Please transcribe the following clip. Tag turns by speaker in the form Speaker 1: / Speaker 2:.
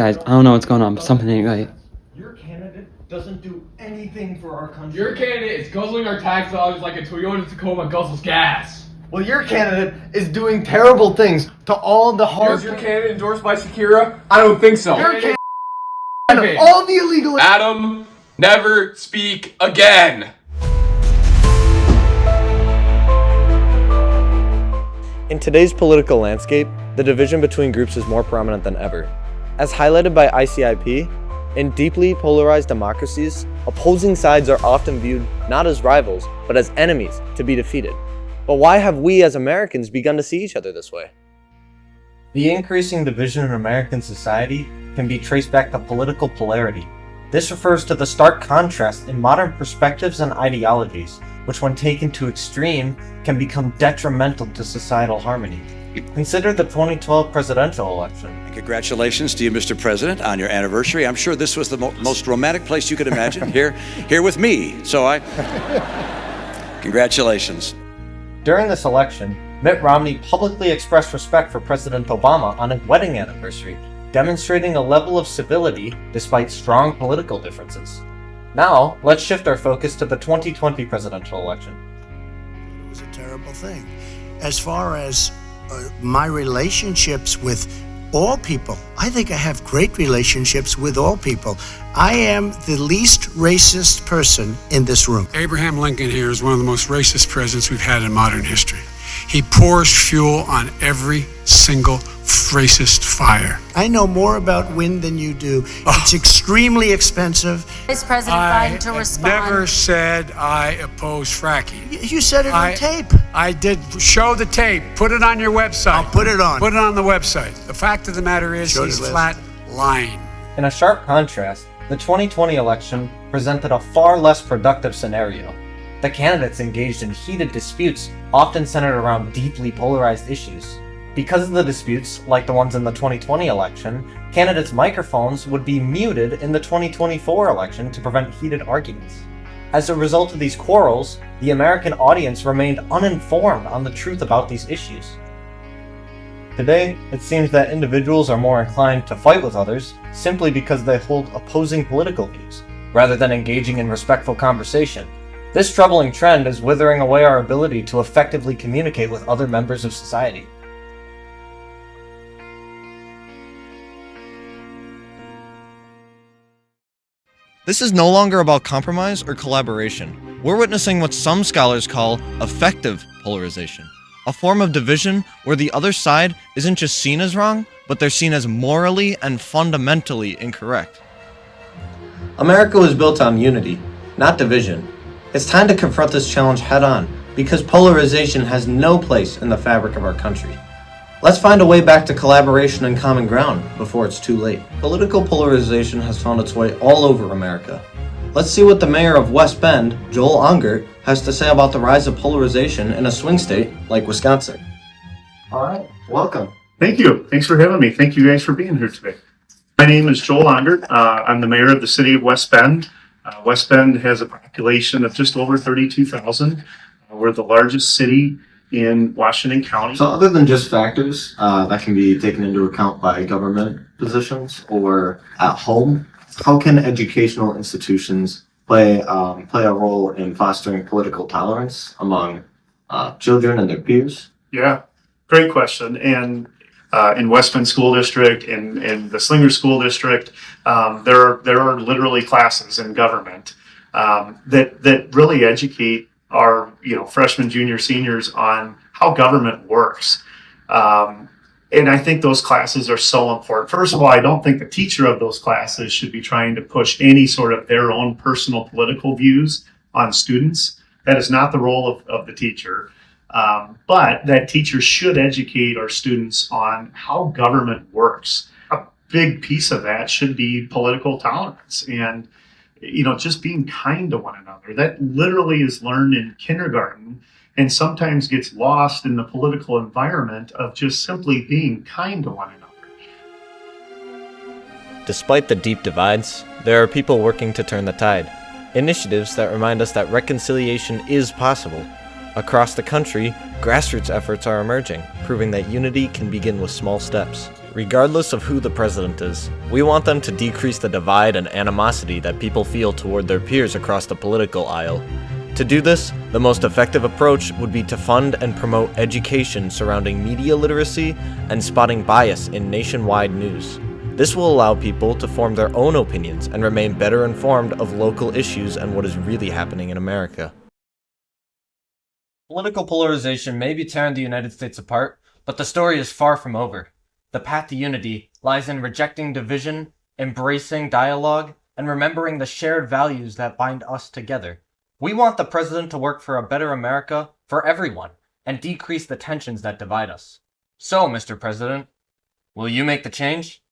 Speaker 1: Guys, I don't know what's going on, but something ain't right.
Speaker 2: Your candidate doesn't do anything for our country.
Speaker 3: Your candidate is guzzling our tax dollars like a Toyota Tacoma guzzles gas.
Speaker 2: Well, your candidate is doing terrible things to all the hard...
Speaker 3: Is your candidate endorsed by Shakira? I don't think so.
Speaker 2: Your candidate... all the illegal...
Speaker 3: Adam, never speak again.
Speaker 4: In today's political landscape, the division between groups is more prominent than ever. As highlighted by ICIP, in deeply polarized democracies, opposing sides are often viewed not as rivals, but as enemies to be defeated. But why have we as Americans begun to see each other this way? The increasing division in American society can be traced back to political polarity. This refers to the stark contrast in modern perspectives and ideologies, which when taken to extreme can become detrimental to societal harmony. Consider the 2012 presidential election.
Speaker 5: Congratulations to you, Mr. President, on your anniversary. I'm sure this was the most romantic place you could imagine, here with me. So congratulations.
Speaker 4: During this election, Mitt Romney publicly expressed respect for President Obama on his wedding anniversary, demonstrating a level of civility despite strong political differences. Now, let's shift our focus to the 2020 presidential election.
Speaker 6: It was a terrible thing. As far as my relationships with all people, I think I have great relationships with all people. I am the least racist person in this room.
Speaker 7: Abraham Lincoln here is one of the most racist presidents we've had in modern history. He pours fuel on every single racist fire.
Speaker 6: I know more about wind than you do. It's extremely expensive.
Speaker 8: Vice President Biden to respond.
Speaker 7: I never said I oppose fracking.
Speaker 6: You said it on tape.
Speaker 7: I did. Show the tape. Put it on your website.
Speaker 6: I'll put it on.
Speaker 7: Put it on the website. The fact of the matter is he's flat lying.
Speaker 4: In a sharp contrast, the 2020 election presented a far less productive scenario. The candidates engaged in heated disputes, often centered around deeply polarized issues. Because of the disputes, like the ones in the 2020 election, candidates' microphones would be muted in the 2024 election to prevent heated arguments. As a result of these quarrels, the American audience remained uninformed on the truth about these issues. Today, it seems that individuals are more inclined to fight with others simply because they hold opposing political views, rather than engaging in respectful conversation. This troubling trend is withering away our ability to effectively communicate with other members of society. This is no longer about compromise or collaboration. We're witnessing what some scholars call effective polarization, a form of division where the other side isn't just seen as wrong, but they're seen as morally and fundamentally incorrect. America was built on unity, not division. It's time to confront this challenge head-on, because polarization has no place in the fabric of our country. Let's find a way back to collaboration and common ground before it's too late. Political polarization has found its way all over America. Let's see what the mayor of West Bend, Joel Ungert, has to say about the rise of polarization in a swing state like Wisconsin. All right, welcome.
Speaker 9: Thank you. Thanks for having me. Thank you guys for being here today. My name is Joel Ungert. I'm the mayor of the city of West Bend. West Bend has a population of just over 32,000. We're the largest city in Washington County.
Speaker 4: So other than just factors that can be taken into account by government positions or at home, how can educational institutions play a role in fostering political tolerance among children and their peers?
Speaker 9: Yeah, great question. And in West Bend School District, in the Slinger School District, there are literally classes in government that really educate our freshmen, junior, seniors on how government works. And I think those classes are so important. First of all, I don't think the teacher of those classes should be trying to push any sort of their own personal political views on students. That is not the role of the teacher. But that teacher should educate our students on how government works. A big piece of that should be political tolerance and just being kind to one another. That literally is learned in kindergarten and sometimes gets lost in the political environment of just simply being kind to one another.
Speaker 4: Despite the deep divides, there are people working to turn the tide. Initiatives that remind us that reconciliation is possible. Across the country, grassroots efforts are emerging, proving that unity can begin with small steps. regardless of who the president is. We want them to decrease the divide and animosity that people feel toward their peers across the political aisle. To do this, the most effective approach would be to fund and promote education surrounding media literacy and spotting bias in nationwide news. This will allow people to form their own opinions and remain better informed of local issues and what is really happening in America. Political polarization may be tearing the United States apart, but the story is far from over. The path to unity lies in rejecting division, embracing dialogue, and remembering the shared values that bind us together. We want the president to work for a better America for everyone and decrease the tensions that divide us. So, Mr. President, will you make the change?